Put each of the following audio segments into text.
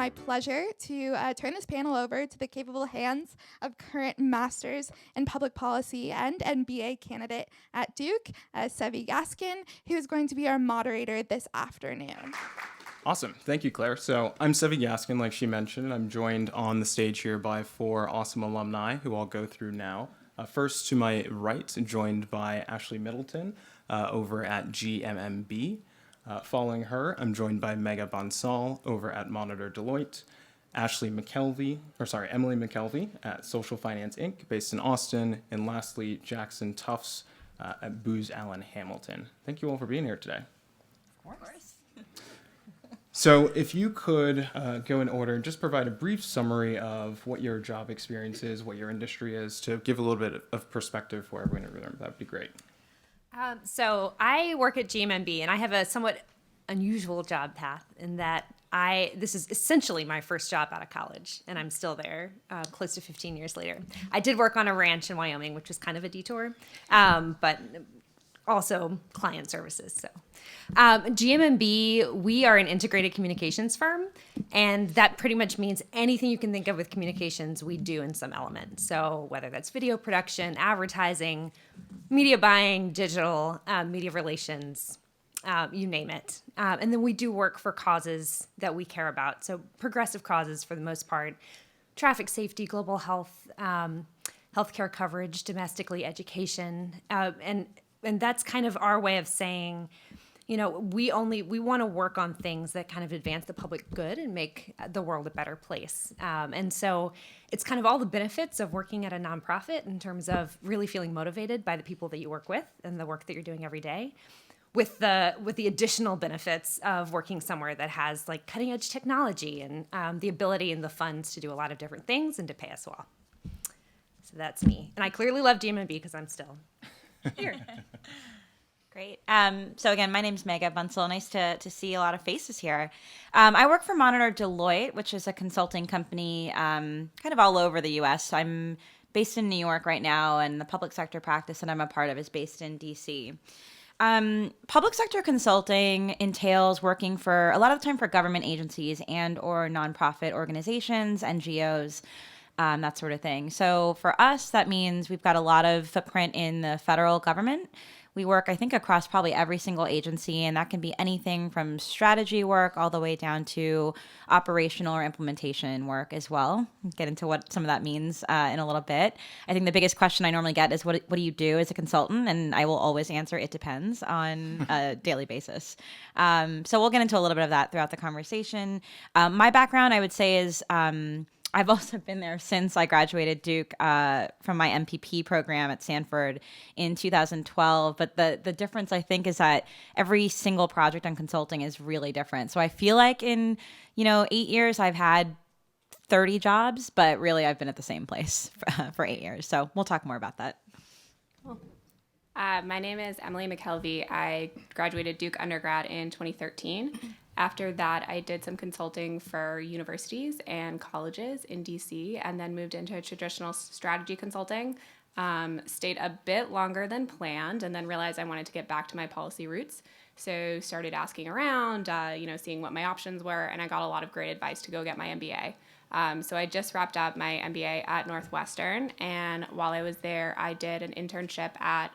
my pleasure to turn this panel over to the capable hands of current Masters in Public Policy and MBA candidate at Duke, Sevi Gaskin, who is going to be our moderator this afternoon. Awesome. Thank you, Claire. So I'm Sevi Gaskin, like she mentioned. I'm joined on the stage here by 4 awesome alumni who I'll go through now. First, to my right, joined by Ashley Middleton over at GMMB. Following her, I'm joined by Mega Bonsall over at Monitor Deloitte. Emily McKelvey at Social Finance Inc., based in Austin. And lastly, Jackson Tufts at Booz Allen Hamilton. Thank you all for being here today. Of course. So if you could go in order and just provide a brief summary of what your job experience is, what your industry is, to give a little bit of perspective for everyone in the room, that would be great. So I work at GMMB, and I have a somewhat unusual job path in that this is essentially my first job out of college, and I'm still there close to 15 years later. I did work on a ranch in Wyoming, which was kind of a detour, but also client services. So GMMB, we are an integrated communications firm, and that pretty much means anything you can think of with communications, we do in some element. So whether that's video production, advertising, media buying, digital, media relations, you name it. And then we do work for causes that we care about. So progressive causes for the most part, traffic safety, global health, healthcare coverage, domestically education, and that's kind of our way of saying, you know, we want to work on things that kind of advance the public good and make the world a better place. And so it's kind of all the benefits of working at a nonprofit in terms of really feeling motivated by the people that you work with and the work that you're doing every day, with the additional benefits of working somewhere that has like cutting edge technology and the ability and the funds to do a lot of different things and to pay us well. So that's me. And I clearly love GMMB because I'm still here. Great. So again, my name's Mega Bonsall. Nice to see a lot of faces here. I work for Monitor Deloitte, which is a consulting company kind of all over the U.S. So I'm based in New York right now, and the public sector practice that I'm a part of is based in D.C. Public sector consulting entails working for a lot of the time for government agencies and or nonprofit organizations, NGOs, that sort of thing. So for us, that means we've got a lot of footprint in the federal government. We work, I think, across probably every single agency, and that can be anything from strategy work all the way down to operational or implementation work as well. I'll get into what some of that means in a little bit. I think the biggest question I normally get is, what do you do as a consultant? And I will always answer, it depends on a daily basis. So we'll get into a little bit of that throughout the conversation. My background, I would say, is I've also been there since I graduated Duke from my MPP program at Sanford in 2012. But the difference, I think, is that every single project on consulting is really different. So I feel like in 8 years, I've had 30 jobs, but really I've been at the same place for 8 years. So we'll talk more about that. Cool. My name is Emily McKelvey. I graduated Duke undergrad in 2013. After that, I did some consulting for universities and colleges in DC, and then moved into traditional strategy consulting. Stayed a bit longer than planned, and then realized I wanted to get back to my policy roots. So started asking around, seeing what my options were, and I got a lot of great advice to go get my MBA. So I just wrapped up my MBA at Northwestern, and while I was there, I did an internship at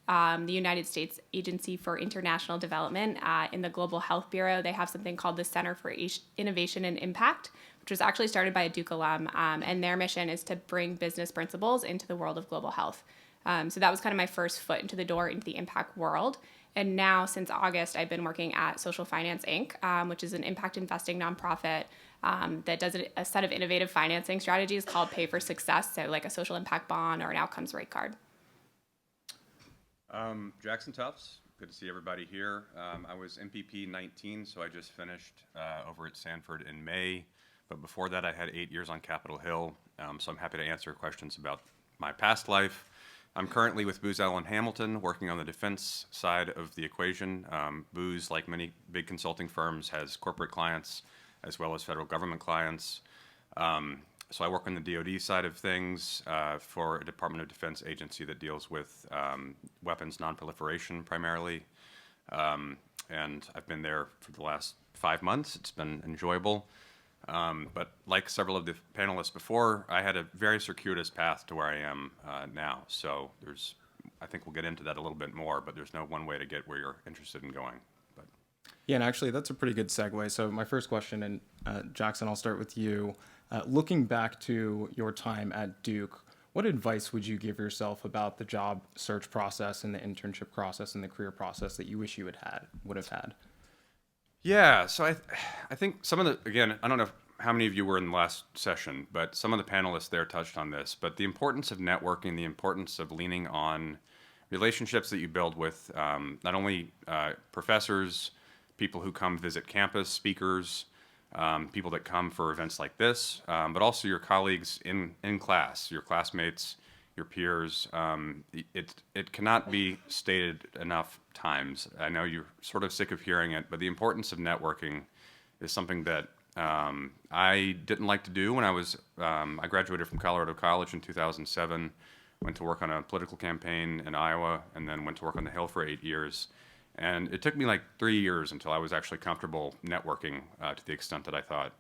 the United States Agency for International Development in the Global Health Bureau. They have something called the Center for Innovation and Impact, which was actually started by a Duke alum, and their mission is to bring business principles into the world of global health. So that was kind of my first foot into the door into the impact world. And now, since August, I've been working at Social Finance Inc., which is an impact investing nonprofit that does a set of innovative financing strategies called Pay for Success, so like a social impact bond or an outcomes rate card. Jackson Tufts, good to see everybody here. I was MPP 19, so I just finished over at Sanford in May. But before that, I had 8 years on Capitol Hill, so I'm happy to answer questions about my past life. I'm currently with Booz Allen Hamilton, working on the defense side of the equation. Booz, like many big consulting firms, has corporate clients as well as federal government clients. So I work on the DoD side of things for a Department of Defense agency that deals with weapons nonproliferation primarily. And I've been there for the last 5 months. It's been enjoyable. But like several of the panelists before, I had a very circuitous path to where I am now. So I think we'll get into that a little bit more, but there's no one way to get where you're interested in going. But Yeah, and actually, that's a pretty good segue. So my first question, and Jackson, I'll start with you. Looking back to your time at Duke, what advice would you give yourself about the job search process and the internship process and the career process that you wish you would have had? yeah, so I think some of the, again, I don't know how many of you were in the last session, but some of the panelists there touched on this, but the importance of networking, the importance of leaning on relationships that you build with not only professors, people who come visit campus, speakers, people that come for events like this, but also your colleagues in class, your classmates, your peers. It cannot be stated enough times. I know you're sort of sick of hearing it, but the importance of networking is something that I didn't like to do when I graduated from Colorado College in 2007, went to work on a political campaign in Iowa, and then went to work on the Hill for 8 years. And it took me like 3 years until I was actually comfortable networking to the extent that I thought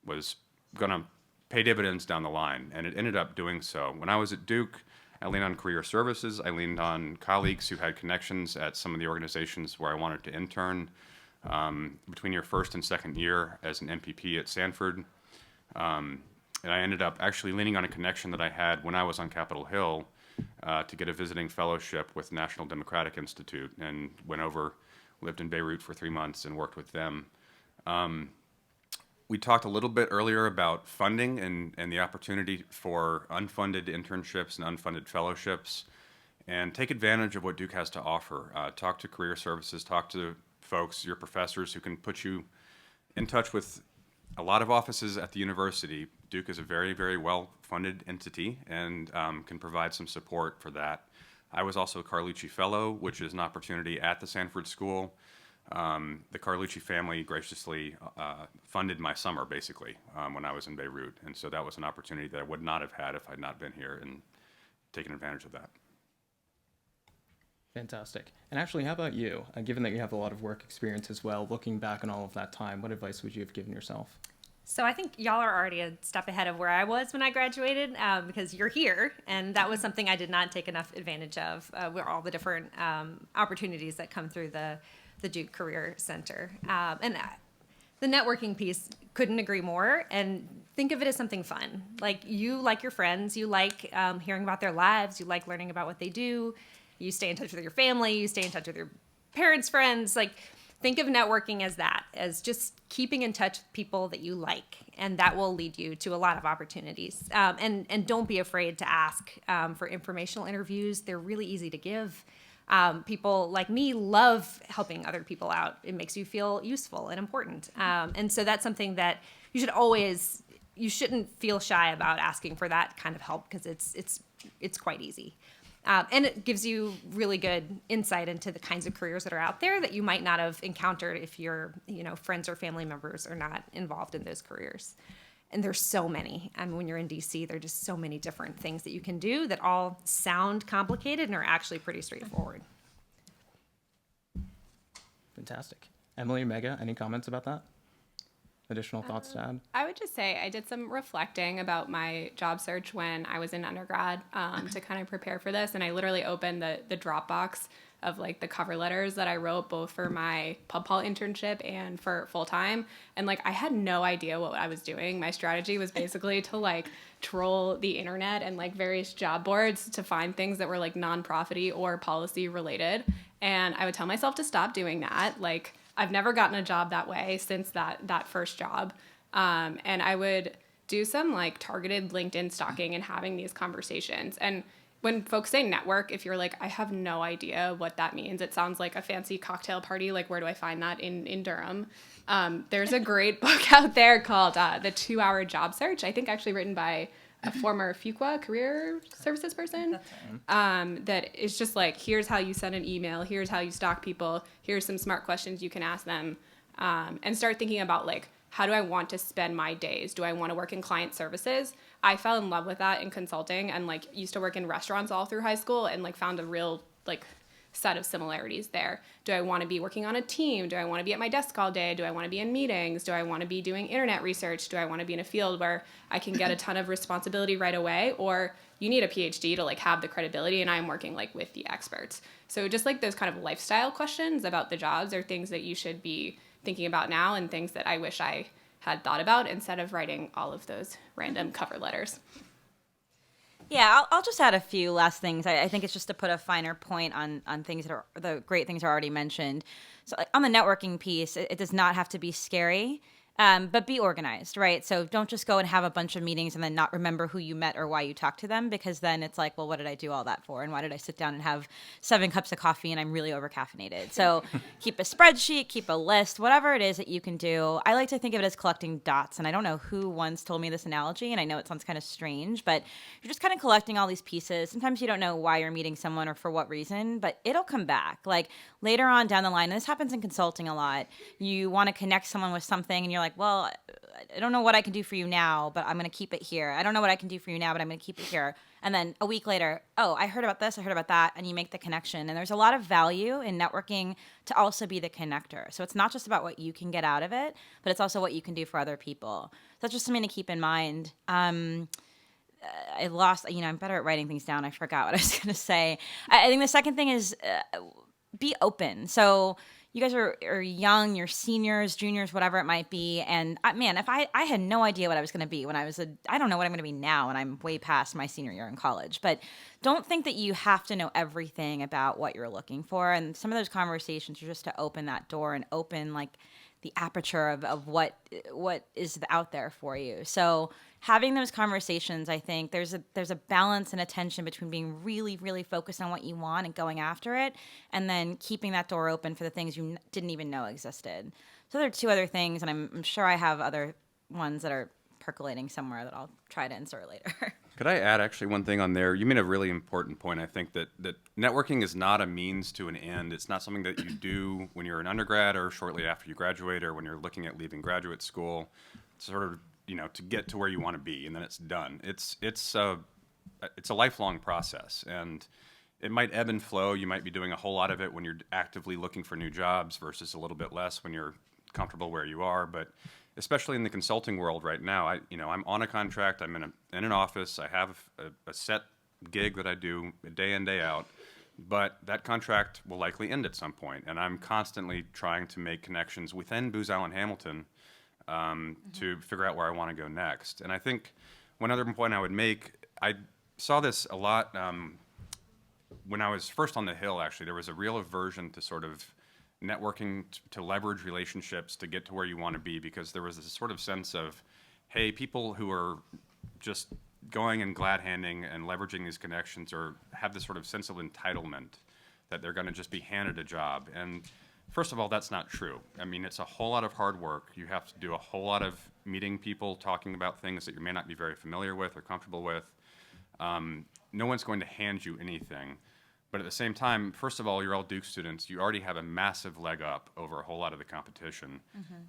was going to pay dividends down the line. And it ended up doing so. When I was at Duke, I leaned on career services. I leaned on colleagues who had connections at some of the organizations where I wanted to intern. Between your first and second year as an MPP at Sanford. And I ended up actually leaning on a connection that I had when I was on Capitol Hill to get a visiting fellowship with National Democratic Institute, and went over, lived in Beirut for 3 months and worked with them. We talked a little bit earlier about funding and the opportunity for unfunded internships and unfunded fellowships, and take advantage of what Duke has to offer. Talk to career services, talk to folks, your professors, who can put you in touch with a lot of offices at the university. Duke is a very, very well-funded entity and can provide some support for that. I was also a Carlucci Fellow, which is an opportunity at the Sanford School. The Carlucci family graciously funded my summer, basically, when I was in Beirut. And so that was an opportunity that I would not have had if I'd not been here and taken advantage of that. Fantastic. And actually, how about you? Given that you have a lot of work experience as well, looking back on all of that time, what advice would you have given yourself? So I think y'all are already a step ahead of where I was when I graduated, because you're here, and that was something I did not take enough advantage of, with all the different opportunities that come through the Duke Career Center. And the networking piece, couldn't agree more, and think of it as something fun. Like, you like your friends, you like hearing about their lives, you like learning about what they do, you stay in touch with your family, you stay in touch with your parents' friends. Like, think of networking as that, as just keeping in touch with people that you like, and that will lead you to a lot of opportunities. And don't be afraid to ask for informational interviews. They're really easy to give. People like me love helping other people out. It makes you feel useful and important. And so that's something that you shouldn't feel shy about asking for that kind of help, because it's quite easy. And it gives you really good insight into the kinds of careers that are out there that you might not have encountered if your friends or family members are not involved in those careers. And there's so many. I mean, when you're in DC, there are just so many different things that you can do that all sound complicated and are actually pretty straightforward. Fantastic. Emily, Mega, any comments about that? Additional thoughts to add? I would just say I did some reflecting about my job search when I was in undergrad to kind of prepare for this. And I literally opened the Dropbox of like the cover letters that I wrote both for my pub-pol internship and for full-time. And like, I had no idea what I was doing. My strategy was basically to like troll the internet and like various job boards to find things that were like non-profit-y or policy related. And I would tell myself to stop doing that. Like, I've never gotten a job that way since that first job. And I would do some like targeted LinkedIn stalking and having these conversations. And when folks say network, if you're like, I have no idea what that means, it sounds like a fancy cocktail party. Like, where do I find that in Durham? There's a great book out there called The 2-Hour Job Search, I think actually written by a former Fuqua career services person. That is just like, here's how you send an email, here's how you stalk people, here's some smart questions you can ask them, and start thinking about like, how do I want to spend my days? Do I want to work in client services? I fell in love with that in consulting, and like used to work in restaurants all through high school, and like found a real like set of similarities there. Do I want to be working on a team? Do I want to be at my desk all day? Do I want to be in meetings? Do I want to be doing internet research? Do I want to be in a field where I can get a ton of responsibility right away? Or you need a PhD to like have the credibility, and I'm working like with the experts. So just like those kind of lifestyle questions about the jobs are things that you should be thinking about now, and things that I wish I had thought about instead of writing all of those random cover letters. Yeah, I'll just add a few last things. I think it's just to put a finer point on things that are the great things are already mentioned. So like, on the networking piece, it does not have to be scary. But be organized, right? So don't just go and have a bunch of meetings and then not remember who you met or why you talked to them, because then it's like, well, what did I do all that for? And why did I sit down and have 7 cups of coffee and I'm really overcaffeinated? So keep a spreadsheet, keep a list, whatever it is that you can do. I like to think of it as collecting dots. And I don't know who once told me this analogy, and I know it sounds kind of strange, but you're just kind of collecting all these pieces. Sometimes you don't know why you're meeting someone or for what reason, but it'll come back. Like later on down the line, and this happens in consulting a lot, you want to connect someone with something and you're like, well, I don't know what I can do for you now, but I'm going to keep it here. I don't know what I can do for you now, but I'm going to keep it here. And then a week later, oh, I heard about this, I heard about that, and you make the connection. And there's a lot of value in networking to also be the connector. So it's not just about what you can get out of it, but it's also what you can do for other people. So that's just something to keep in mind. I'm better at writing things down. I forgot what I was going to say. I think the second thing is be open. So you guys are young, you're seniors, juniors, whatever it might be. And if I had no idea what I was going to be when I don't know what I'm going to be now, and I'm way past my senior year in college. But don't think that you have to know everything about what you're looking for. And some of those conversations are just to open that door and open like the aperture of what is out there for you. So having those conversations, I think there's a balance and a tension between being really, really focused on what you want and going after it, and then keeping that door open for the things you didn't even know existed. So there are 2 other things, and I'm sure I have other ones that are percolating somewhere that I'll try to insert later. Could I add actually one thing on there? You made a really important point. I think that networking is not a means to an end. It's not something that you do when you're an undergrad or shortly after you graduate or when you're looking at leaving graduate school, sort of, to get to where you want to be, and then it's done. It's a lifelong process, and it might ebb and flow. You might be doing a whole lot of it when you're actively looking for new jobs versus a little bit less when you're comfortable where you are. But especially in the consulting world right now, I'm on a contract. I'm in an office. I have a set gig that I do day in, day out. But that contract will likely end at some point, and I'm constantly trying to make connections within Booz Allen Hamilton to figure out where I want to go next. And I think one other point I would make, I saw this a lot when I was first on the Hill. Actually, there was a real aversion to sort of networking to leverage relationships to get to where you want to be, because there was this sort of sense of, hey, people who are just going and glad-handing and leveraging these connections or have this sort of sense of entitlement that they're going to just be handed a job. And first of all, that's not true. I mean, it's a whole lot of hard work. You have to do a whole lot of meeting people, talking about things that you may not be very familiar with or comfortable with. No one's going to hand you anything. But at the same time, first of all, you're all Duke students. You already have a massive leg up over a whole lot of the competition.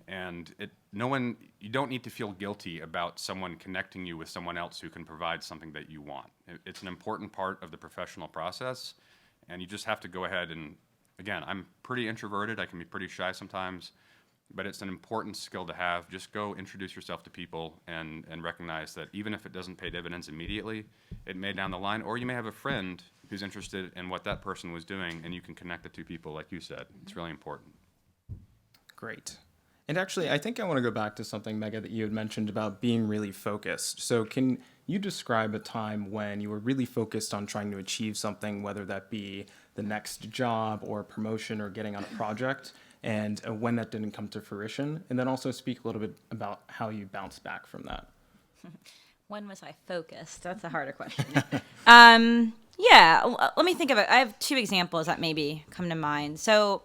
And you don't need to feel guilty about someone connecting you with someone else who can provide something that you want. It's an important part of the professional process, and you just have to go ahead and, again, I'm pretty introverted. I can be pretty shy sometimes, but it's an important skill to have. Just go introduce yourself to people and recognize that even if it doesn't pay dividends immediately, it may down the line, or you may have a friend who's interested in what that person was doing, and you can connect the 2 people, like you said. It's really important. Great. And actually, I think I want to go back to something, Mega, that you had mentioned about being really focused. So can you describe a time when you were really focused on trying to achieve something, whether that be the next job or promotion or getting on a project, and when that didn't come to fruition? And then also speak a little bit about how you bounced back from that. When was I focused? That's a harder question. Let me think of it. I have 2 examples that maybe come to mind. So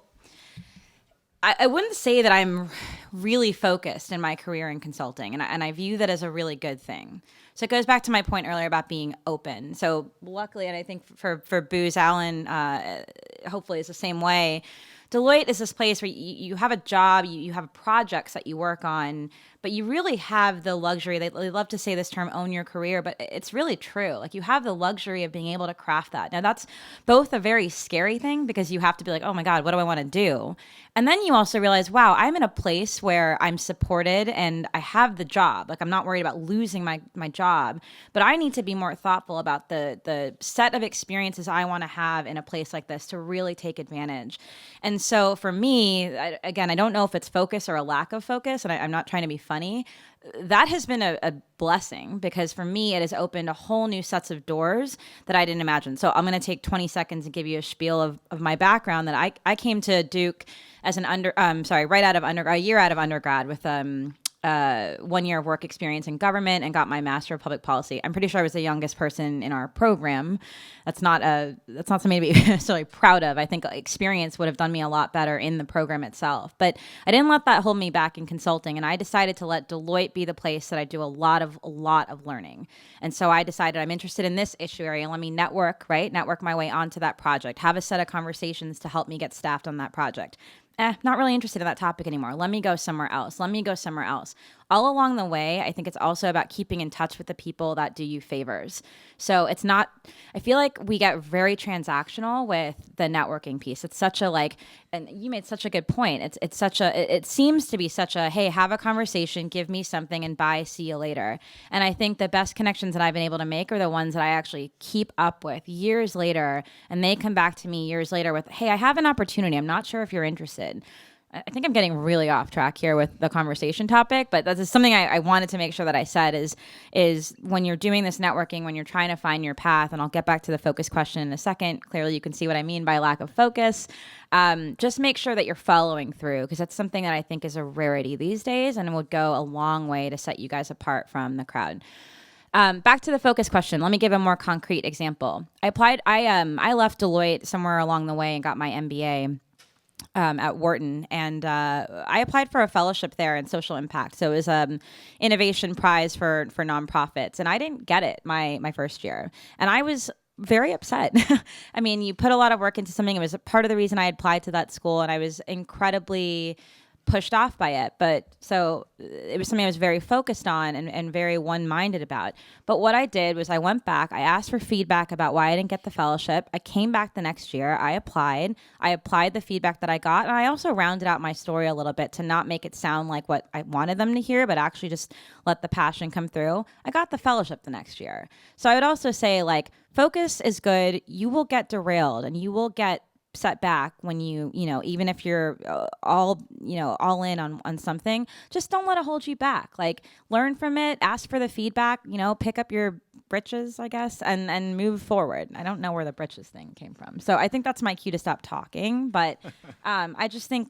I wouldn't say that I'm really focused in my career in consulting, and I view that as a really good thing. So it goes back to my point earlier about being open. So luckily, and I think for Booz Allen, hopefully it's the same way, Deloitte is this place where you have a job, you have projects that you work on, but you really have the luxury. They love to say this term, own your career, but it's really true. Like, you have the luxury of being able to craft that. Now, that's both a very scary thing because you have to be like, oh my God, what do I want to do? And then you also realize, wow, I'm in a place where I'm supported and I have the job. Like, I'm not worried about losing my job, but I need to be more thoughtful about the set of experiences I want to have in a place like this to really take advantage. And so for me, again, I don't know if it's focus or a lack of focus, and I'm not trying to be funny. That has been a blessing because for me, it has opened a whole new sets of doors that I didn't imagine. So I'm going to take 20 seconds and give you a spiel of my background. That I came to Duke as a year out of undergrad with 1 year of work experience in government and got my Master of Public Policy. I'm pretty sure I was the youngest person in our program. That's not something to be necessarily proud of. I think experience would have done me a lot better in the program itself. But I didn't let that hold me back in consulting, and I decided to let Deloitte be the place that I do a lot of learning. And so I decided I'm interested in this issue area. Let me network my way onto that project, have a set of conversations to help me get staffed on that project. Not really interested in that topic anymore. Let me go somewhere else. All along the way, I think it's also about keeping in touch with the people that do you favors. So I feel like we get very transactional with the networking piece. It's such a and you made such a good point. It seems to be such a, hey, have a conversation, give me something, and bye, see you later. And I think the best connections that I've been able to make are the ones that I actually keep up with years later, and they come back to me years later with, hey, I have an opportunity. I'm not sure if you're interested. I think I'm getting really off track here with the conversation topic, but that's something I wanted to make sure that I said is when you're doing this networking, when you're trying to find your path, and I'll get back to the focus question in a second. Clearly, you can see what I mean by lack of focus. Just make sure that you're following through, because that's something that I think is a rarity these days and would go a long way to set you guys apart from the crowd. Back to the focus question. Let me give a more concrete example. I left Deloitte somewhere along the way and got my MBA. At Wharton, and I applied for a fellowship there in social impact. So it was innovation prize for nonprofits, and I didn't get it my first year, and I was very upset. I mean, you put a lot of work into something. It was part of the reason I applied to that school, and I was incredibly pushed off by it. But so it was something I was very focused on and very one-minded about. But what I did was I went back, I asked for feedback about why I didn't get the fellowship. I came back the next year, I applied the feedback that I got, and I also rounded out my story a little bit to not make it sound like what I wanted them to hear, but actually just let the passion come through. I got the fellowship the next year. So I would also say, focus is good. You will get derailed and you will get set back when you even if you're all in on something, just don't let it hold you back. Learn from it, ask for the feedback, pick up your britches, I guess, and move forward. I don't know where the britches thing came from. So I think that's my cue to stop talking. But I just think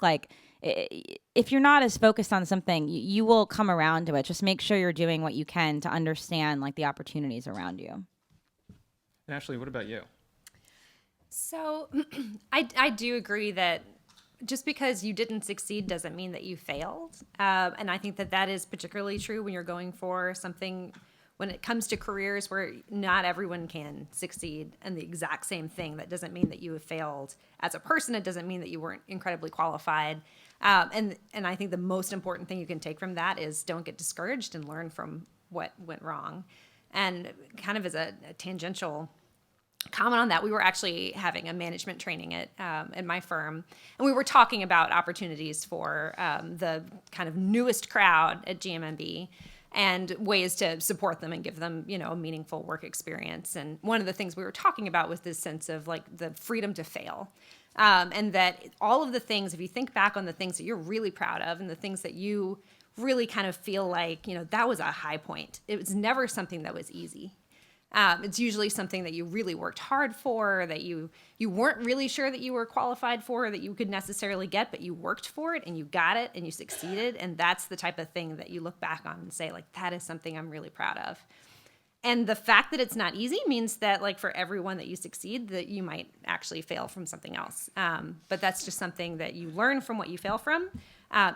if you're not as focused on something, you will come around to it. Just make sure you're doing what you can to understand the opportunities around you. And Ashley, what about you? So I do agree that just because you didn't succeed doesn't mean that you failed. And I think that is particularly true when you're going for something, when it comes to careers where not everyone can succeed in the exact same thing. That doesn't mean that you have failed as a person. It doesn't mean that you weren't incredibly qualified. And I think the most important thing you can take from that is don't get discouraged and learn from what went wrong. And kind of as a tangential comment on that, we were actually having a management training at my firm, and we were talking about opportunities for the kind of newest crowd at GMMB and ways to support them and give them, a meaningful work experience. And one of the things we were talking about was this sense of the freedom to fail. And that all of the things, if you think back on the things that you're really proud of and the things that you really kind of feel that was a high point. It was never something that was easy. It's usually something that you really worked hard for, that you weren't really sure that you were qualified for, that you could necessarily get, but you worked for it and you got it and you succeeded. And that's the type of thing that you look back on and say, that is something I'm really proud of. And the fact that it's not easy means that for everyone that you succeed, that you might actually fail from something else. But that's just something that you learn from what you fail from.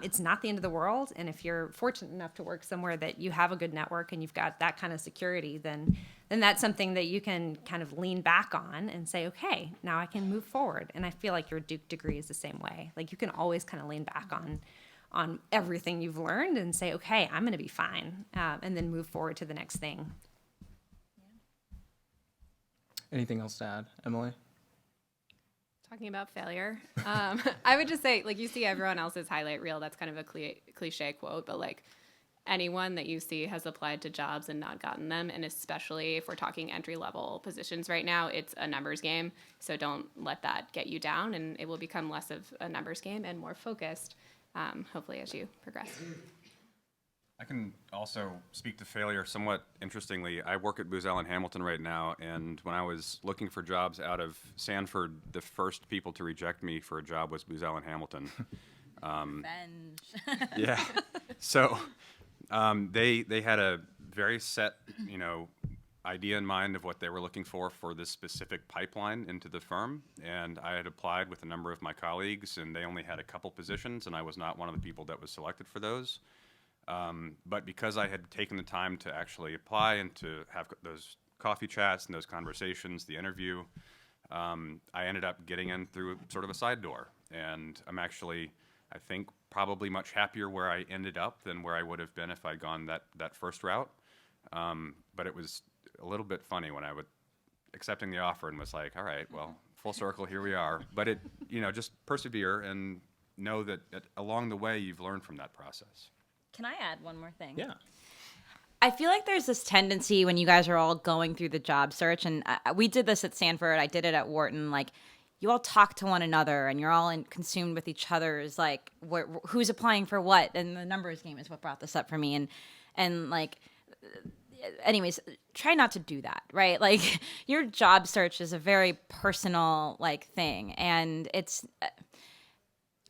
It's not the end of the world. And if you're fortunate enough to work somewhere that you have a good network and you've got that kind of security, then that's something that you can kind of lean back on and say, okay, now I can move forward. And I feel like your Duke degree is the same way. You can always kind of lean back on everything you've learned and say, okay, I'm going to be fine, and then move forward to the next thing. Anything else to add, Emily? Talking about failure, I would just say, like, you see everyone else's highlight reel. That's kind of a cliche quote, but like anyone that you see has applied to jobs and not gotten them. And especially if we're talking entry level positions right now, it's a numbers game. So don't let that get you down, and it will become less of a numbers game and more focused, hopefully, as you progress. I can also speak to failure somewhat interestingly. I work at Booz Allen Hamilton right now, and when I was looking for jobs out of Sanford, the first people to reject me for a job was Booz Allen Hamilton. Revenge. Yeah. So they had a very set, idea in mind of what they were looking for this specific pipeline into the firm, and I had applied with a number of my colleagues, and they only had a couple positions, and I was not one of the people that was selected for those. But because I had taken the time to actually apply and to have those coffee chats and those conversations, the interview, I ended up getting in through sort of a side door. And I'm actually, I think, probably much happier where I ended up than where I would have been if I'd gone that first route. But it was a little bit funny when I was accepting the offer and was like, all right, well, full circle, here we are. But it, just persevere and know that along the way you've learned from that process. Can I add one more thing? Yeah. I feel like there's this tendency when you guys are all going through the job search, and we did this at Sanford, I did it at Wharton, like you all talk to one another and you're all consumed with each other's, like, who's applying for what, and the numbers game is what brought this up for me. And like, anyways, try not to do that, right? Like, your job search is a very personal, like, thing, and it's...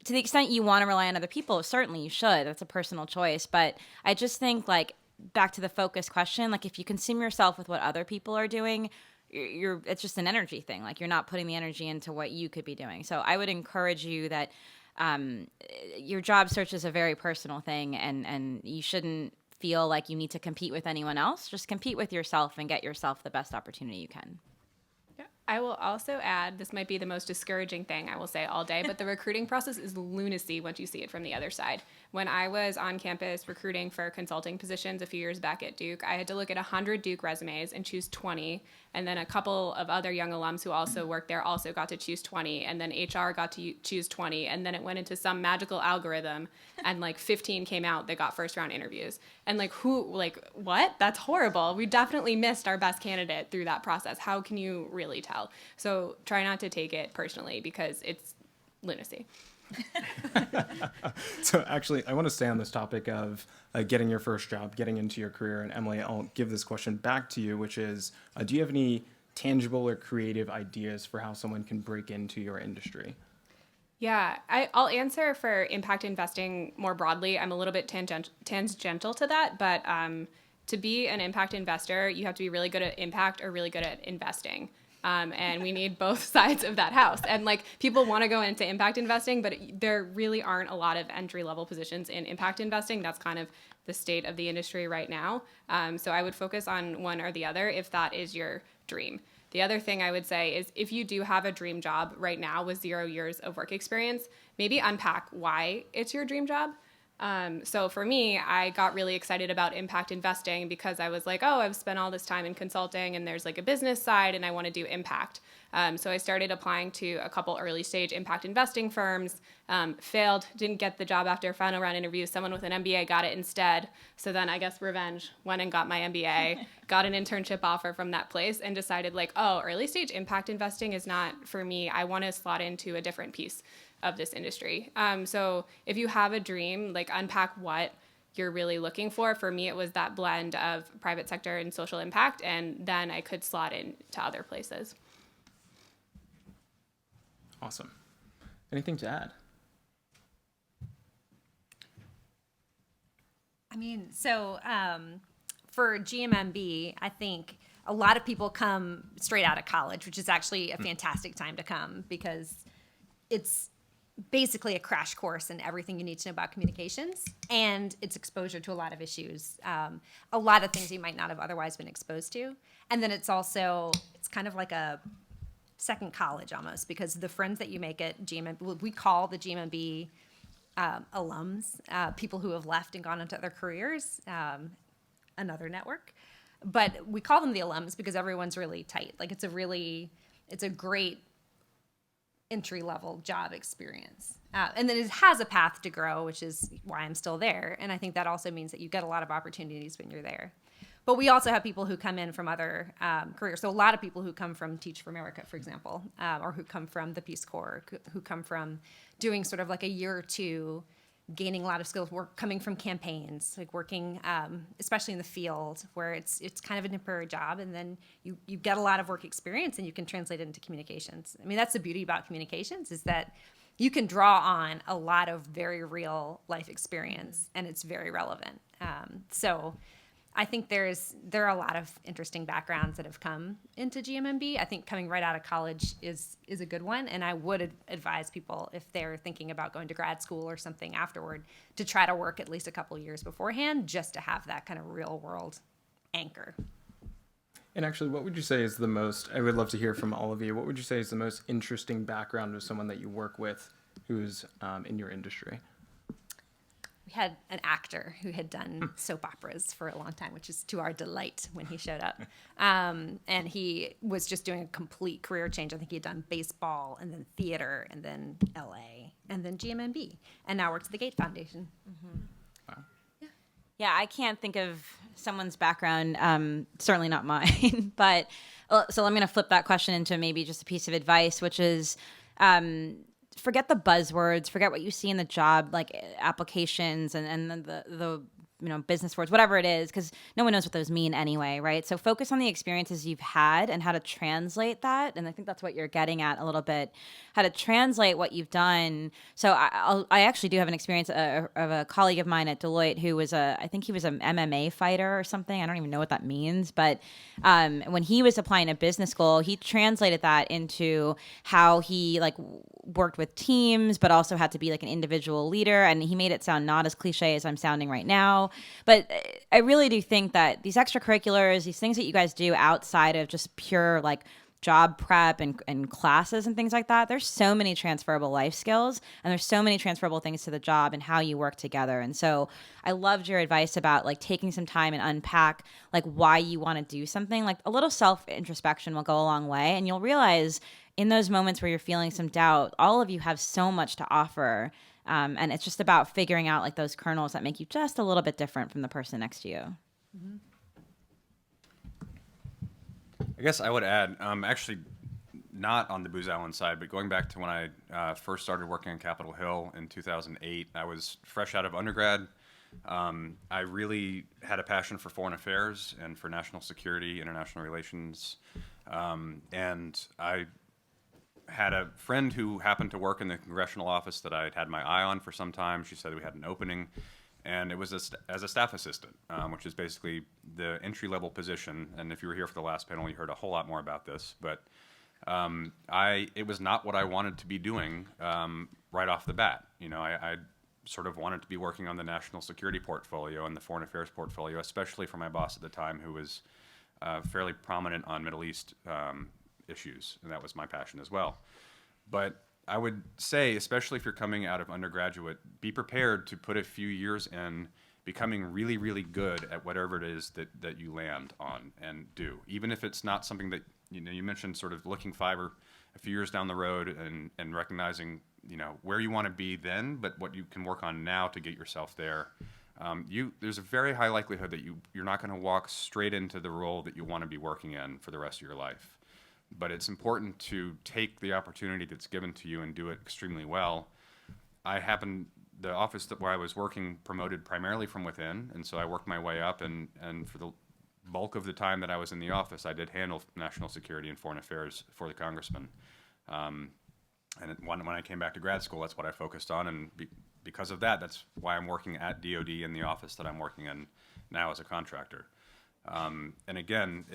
to the extent you want to rely on other people, certainly you should. That's a personal choice. But I just think, like, back to the focus question, like, if you consume yourself with what other people are doing, it's just an energy thing. Like, you're not putting the energy into what you could be doing. So I would encourage you that your job search is a very personal thing, and you shouldn't feel like you need to compete with anyone else. Just compete with yourself and get yourself the best opportunity you can. I will also add, this might be the most discouraging thing I will say all day, but the recruiting process is lunacy once you see it from the other side. When I was on campus recruiting for consulting positions a few years back at Duke, I had to look at 100 Duke resumes and choose 20, and then a couple of other young alums who also worked there also got to choose 20, and then HR got to choose 20, and then it went into some magical algorithm, and like 15 came out that got first round interviews. And like, what? That's horrible. We definitely missed our best candidate through that process. How can you really tell? So try not to take it personally, because it's lunacy. So actually, I want to stay on this topic of getting your first job, getting into your career. And Emily, I'll give this question back to you, which is, do you have any tangible or creative ideas for how someone can break into your industry? Yeah, I'll answer for impact investing more broadly. I'm a little bit tangential to that, but to be an impact investor, you have to be really good at impact or really good at investing. And we need both sides of that house. And like, people want to go into impact investing, but there really aren't a lot of entry-level positions in impact investing. That's kind of the state of the industry right now. So I would focus on one or the other if that is your dream. The other thing I would say is, if you do have a dream job right now with 0 years of work experience, maybe unpack why it's your dream job. So for me, I got really excited about impact investing because I was like, oh, I've spent all this time in consulting and there's like a business side and I want to do impact. So I started applying to a couple early stage impact investing firms, failed, didn't get the job after a final round interview. Someone with an MBA got it instead. So then I guess revenge, went and got my MBA, got an internship offer from that place, and decided like, oh, early stage impact investing is not for me. I want to slot into a different piece of this industry. So if you have a dream, like, unpack what you're really looking for. For me, it was that blend of private sector and social impact, and then I could slot into other places. Awesome. Anything to add? I mean, so for GMMB, I think a lot of people come straight out of college, which is actually a fantastic time to come, because it's basically a crash course in everything you need to know about communications, and it's exposure to a lot of issues, a lot of things you might not have otherwise been exposed to. And then it's kind of like a second college almost, because the friends that you make at GMMB, we call the GMMB alums, people who have left and gone into other careers, another network. But we call them the alums because everyone's really tight. Like it's a great entry-level job experience. And then it has a path to grow, which is why I'm still there. And I think that also means that you get a lot of opportunities when you're there. But we also have people who come in from other careers. So a lot of people who come from Teach for America, for example, or who come from the Peace Corps, who come from doing sort of like a year or two, gaining a lot of skills, coming from campaigns, like working, especially in the field, where it's kind of a temporary job, and then you get a lot of work experience, and you can translate it into communications. I mean, that's the beauty about communications, is that you can draw on a lot of very real life experience, and it's very relevant. So I think there are a lot of interesting backgrounds that have come into GMMB. I think coming right out of college is a good one, and I would advise people, if they're thinking about going to grad school or something afterward, to try to work at least a couple years beforehand, just to have that kind of real world anchor. And actually, what would you say is the most, I would love to hear from all of you, what would you say is the most interesting background of someone that you work with who's in your industry? We had an actor who had done soap operas for a long time, which is to our delight when he showed up. And he was just doing a complete career change. I think he had done baseball and then theater and then LA and then GMMB, and now works at the Gates Foundation. Mm-hmm. Wow. Yeah, I can't think of someone's background, certainly not mine. But so I'm going to flip that question into maybe just a piece of advice, which is forget the buzzwords, forget what you see in the job, like applications and the business words, whatever it is, because no one knows what those mean anyway, right? So focus on the experiences you've had and how to translate that. And I think that's what you're getting at a little bit, how to translate what you've done. So I actually do have an experience of a colleague of mine at Deloitte who was I think he was an MMA fighter or something. I don't even know what that means. But when he was applying to business school, he translated that into how he worked with teams, but also had to be like an individual leader. And he made it sound not as cliche as I'm sounding right now. But I really do think that these extracurriculars, these things that you guys do outside of just pure job prep and classes and things like that, there's so many transferable life skills, and there's so many transferable things to the job and how you work together. And so I loved your advice about taking some time and unpack why you want to do something. A little self-introspection will go a long way, and you'll realize in those moments where you're feeling some doubt, all of you have so much to offer. And it's just about figuring out those kernels that make you just a little bit different from the person next to you. Mm-hmm. I guess I would add, actually not on the Booz Allen side, but going back to when I first started working on Capitol Hill in 2008, I was fresh out of undergrad. I really had a passion for foreign affairs and for national security, international relations. And I had a friend who happened to work in the congressional office that I had my eye on for some time. She said we had an opening, and it was as a staff assistant, which is basically the entry-level position. And if you were here for the last panel, you heard a whole lot more about this. But it was not what I wanted to be doing right off the bat. I sort of wanted to be working on the national security portfolio and the foreign affairs portfolio, especially for my boss at the time, who was fairly prominent on Middle East issues, and that was my passion as well. But I would say, especially if you're coming out of undergraduate, be prepared to put a few years in becoming really, really good at whatever it is that you land on and do. Even if it's not something that, you mentioned sort of looking 5 or a few years down the road and recognizing, where you want to be then, but what you can work on now to get yourself there. There's a very high likelihood that you're not going to walk straight into the role that you want to be working in for the rest of your life. But it's important to take the opportunity that's given to you and do it extremely well. The office where I was working promoted primarily from within, and so I worked my way up, and for the bulk of the time that I was in the office, I did handle national security and foreign affairs for the congressman. And when I came back to grad school, that's what I focused on, and because of that, that's why I'm working at DoD in the office that I'm working in now as a contractor. And again,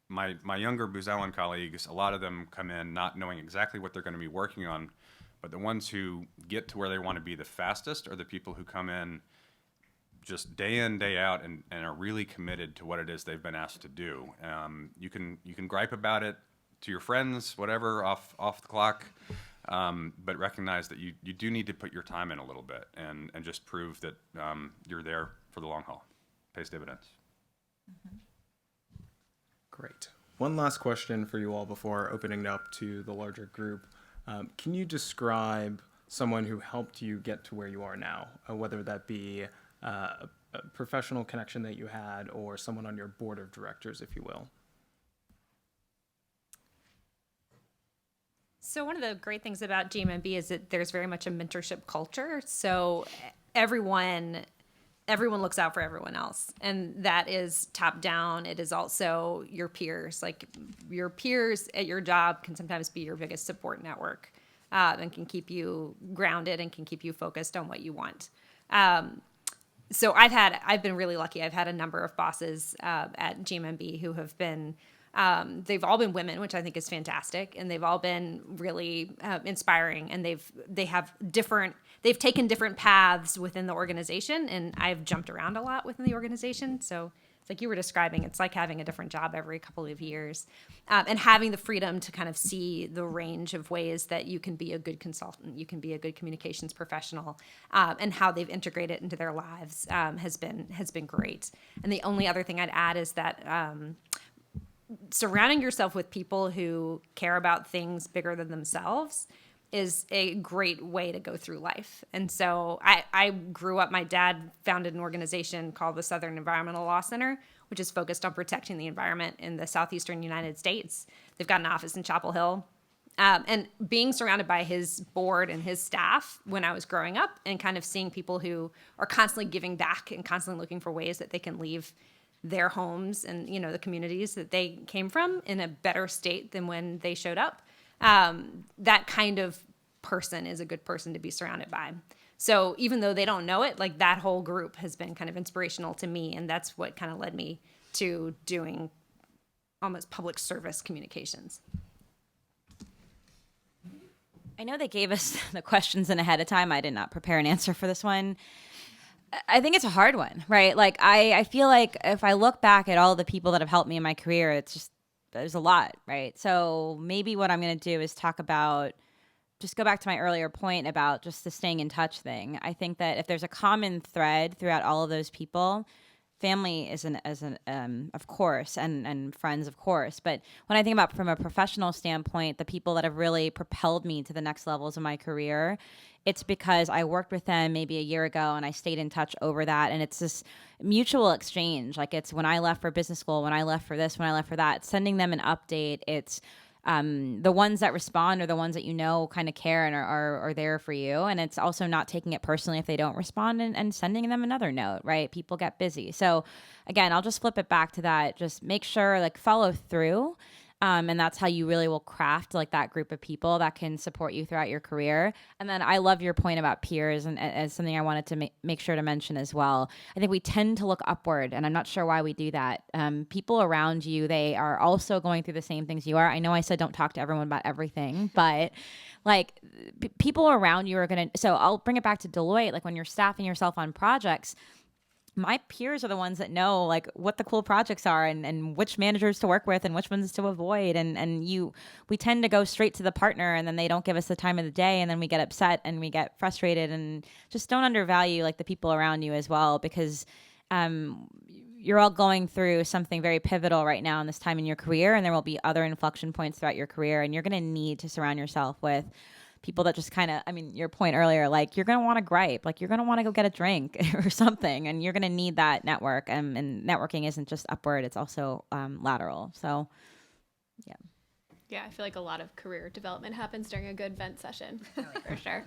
my younger Booz Allen colleagues, a lot of them come in not knowing exactly what they're going to be working on, but the ones who get to where they want to be the fastest are the people who come in just day in, day out, and are really committed to what it is they've been asked to do. You can gripe about it to your friends, whatever, off the clock, but recognize that you do need to put your time in a little bit and just prove that you're there for the long haul. Pays dividends. Great. One last question for you all before opening it up to the larger group. Can you describe someone who helped you get to where you are now, whether that be a professional connection that you had or someone on your board of directors, if you will? So one of the great things about GMB is that there's very much a mentorship culture. So everyone looks out for everyone else, and that is top down. It is also your peers. Like your peers at your job can sometimes be your biggest support network, and can keep you grounded and can keep you focused on what you want. So I've been really lucky. I've had a number of bosses at GMB who have been, they've all been women, which I think is fantastic, and they've all been really inspiring. And they've taken different paths within the organization, and I've jumped around a lot within the organization. So it's like you were describing, it's like having a different job every couple of years, and having the freedom to kind of see the range of ways that you can be a good consultant, you can be a good communications professional, and how they've integrated it into their lives has been great. And the only other thing I'd add is that surrounding yourself with people who care about things bigger than themselves is a great way to go through life. And so I grew up, my dad founded an organization called the Southern Environmental Law Center, which is focused on protecting the environment in the southeastern United States. They've got an office in Chapel Hill. And being surrounded by his board and his staff when I was growing up, and kind of seeing people who are constantly giving back and constantly looking for ways that they can leave their homes and, the communities that they came from in a better state than when they showed up. That kind of person is a good person to be surrounded by. So even though they don't know it, like that whole group has been kind of inspirational to me. And that's what kind of led me to doing almost public service communications. I know they gave us the questions in ahead of time. I did not prepare an answer for this one. I think it's a hard one, right? Like I feel like if I look back at all the people that have helped me in my career, it's just, there's a lot, right? So maybe what I'm going to do is talk about, just go back to my earlier point about just the staying in touch thing. I think that if there's a common thread throughout all of those people, family is of course, and friends, of course. But when I think about from a professional standpoint, the people that have really propelled me to the next levels of my career, it's because I worked with them maybe a year ago and I stayed in touch over that. And it's this mutual exchange. Like it's when I left for business school, when I left for this, when I left for that, sending them an update. It's the ones that respond are the ones that kind of care and are there for you. And it's also not taking it personally if they don't respond and sending them another note, right? People get busy. So again, I'll just flip it back to that. Just make sure, follow through. And that's how you really will craft that group of people that can support you throughout your career. And then I love your point about peers, and as something I wanted to make sure to mention as well. I think we tend to look upward, and I'm not sure why we do that. People around you, they are also going through the same things you are. I know I said don't talk to everyone about everything, but people around you are going to, so I'll bring it back to Deloitte. When you're staffing yourself on projects, my peers are the ones that know what the cool projects are and which managers to work with and which ones to avoid. We tend to go straight to the partner, and then they don't give us the time of the day, and then we get upset and we get frustrated, and just don't undervalue the people around you as well, because you're all going through something very pivotal right now in this time in your career, and there will be other inflection points throughout your career, and you're going to need to surround yourself with people that just kind of, your point earlier, you're going to want to gripe, you're going to want to go get a drink or something, and you're going to need that network. And networking isn't just upward, it's also lateral. So, yeah. Yeah, I feel like a lot of career development happens during a good vent session, for sure.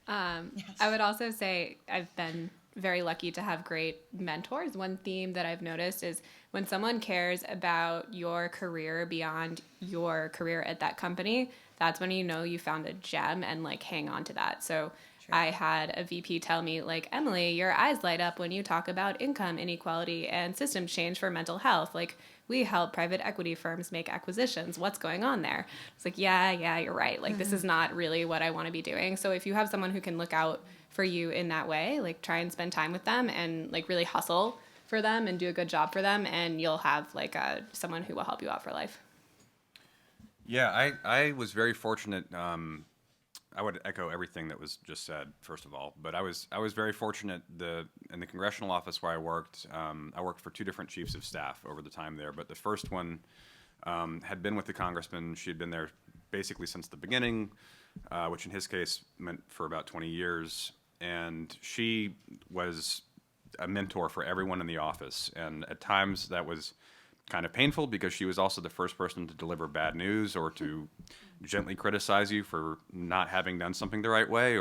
Yes. I would also say I've been very lucky to have great mentors. One theme that I've noticed is when someone cares about your career beyond your career at that company, that's when you found a gem, and hang on to that. So True. I had a VP tell me Emily, your eyes light up when you talk about income inequality and systems change for mental health. We help private equity firms make acquisitions. What's going on there? It's yeah, you're right. This is not really what I want to be doing. So if you have someone who can look out for you in that way, try and spend time with them and really hustle for them and do a good job for them, and you'll have someone who will help you out for life. Yeah, I was very fortunate I would echo everything that was just said, first of all. But I was very fortunate. In the congressional office where I worked for 2 different chiefs of staff over the time there. But the first one had been with the congressman. She had been there basically since the beginning, which in his case meant for about 20 years. And she was a mentor for everyone in the office. And at times that was kind of painful because she was also the first person to deliver bad news or to gently criticize you for not having done something the right way.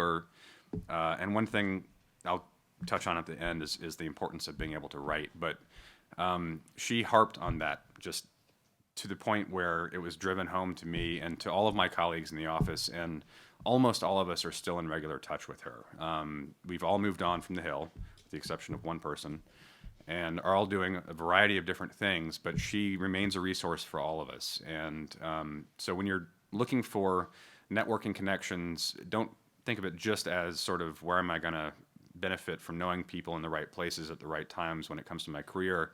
And one thing I'll touch on at the end is the importance of being able to write. But she harped on that just to the point where it was driven home to me and to all of my colleagues in the office, and almost all of us are still in regular touch with her. We've all moved on from the Hill, with the exception of one person, and are all doing a variety of different things, but she remains a resource for all of us. And so when you're looking for networking connections, don't think of it just as sort of where am I going to benefit from knowing people in the right places at the right times when it comes to my career,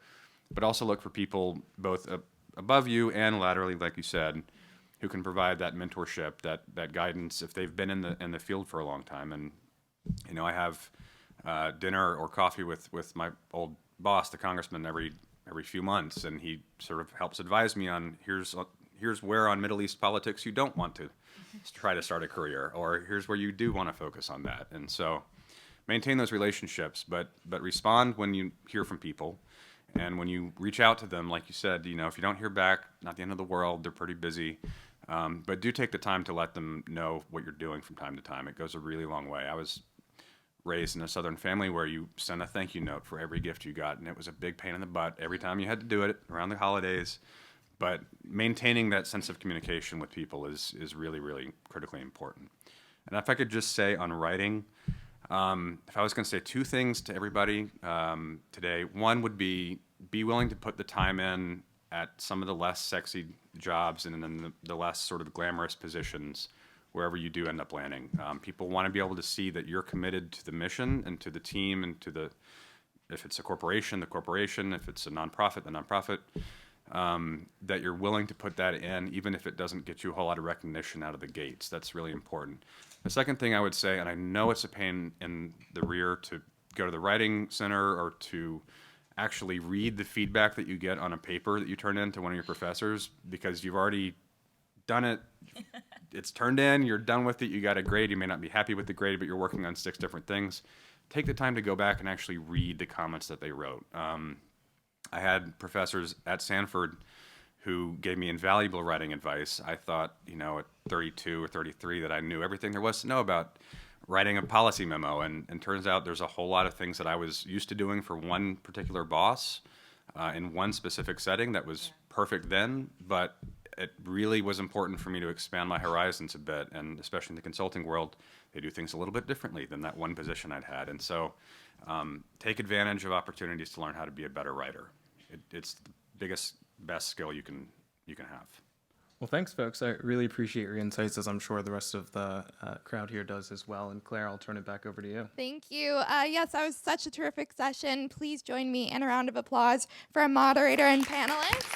but also look for people both above you and laterally, like you said, who can provide that mentorship, that guidance if they've been in the field for a long time. And I have dinner or coffee with my old boss, the congressman, every few months, and he sort of helps advise me on here's where on Middle East politics you don't want to try to start a career, or here's where you do want to focus on that. And so maintain those relationships, but respond when you hear from people. And when you reach out to them, like you said, if you don't hear back, not the end of the world. They're pretty busy. But do take the time to let them know what you're doing from time to time. It goes a really long way. I was raised in a Southern family where you send a thank you note for every gift you got, and it was a big pain in the butt every time you had to do it around the holidays. But maintaining that sense of communication with people is really, really critically important. And if I could just say on writing, if I was going to say 2 things to everybody today, one would be willing to put the time in at some of the less sexy jobs and in the less sort of glamorous positions wherever you do end up landing. People want to be able to see that you're committed to the mission and to the team and to if it's a corporation, the corporation, if it's a nonprofit, the nonprofit, that you're willing to put that in, even if it doesn't get you a whole lot of recognition out of the gates. That's really important. The second thing I would say, and I know it's a pain in the rear to go to the writing center or to actually read the feedback that you get on a paper that you turn in to one of your professors, because you've already done it. It's turned in, you're done with it, you got a grade. You may not be happy with the grade, but you're working on 6 different things. Take the time to go back and actually read the comments that they wrote. I had professors at Sanford who gave me invaluable writing advice. I thought, at 32 or 33 that I knew everything there was to know about writing a policy memo, and turns out there's a whole lot of things that I was used to doing for one particular boss in one specific setting that was perfect then, but it really was important for me to expand my horizons a bit, and especially in the consulting world, they do things a little bit differently than that one position I'd had. And so take advantage of opportunities to learn how to be a better writer. It's the best skill you can have. Well, thanks, folks. I really appreciate your insights, as I'm sure the rest of the crowd here does as well. And Claire, I'll turn it back over to you. Thank you. Yes, that was such a terrific session. Please join me in a round of applause for our moderator and panelists.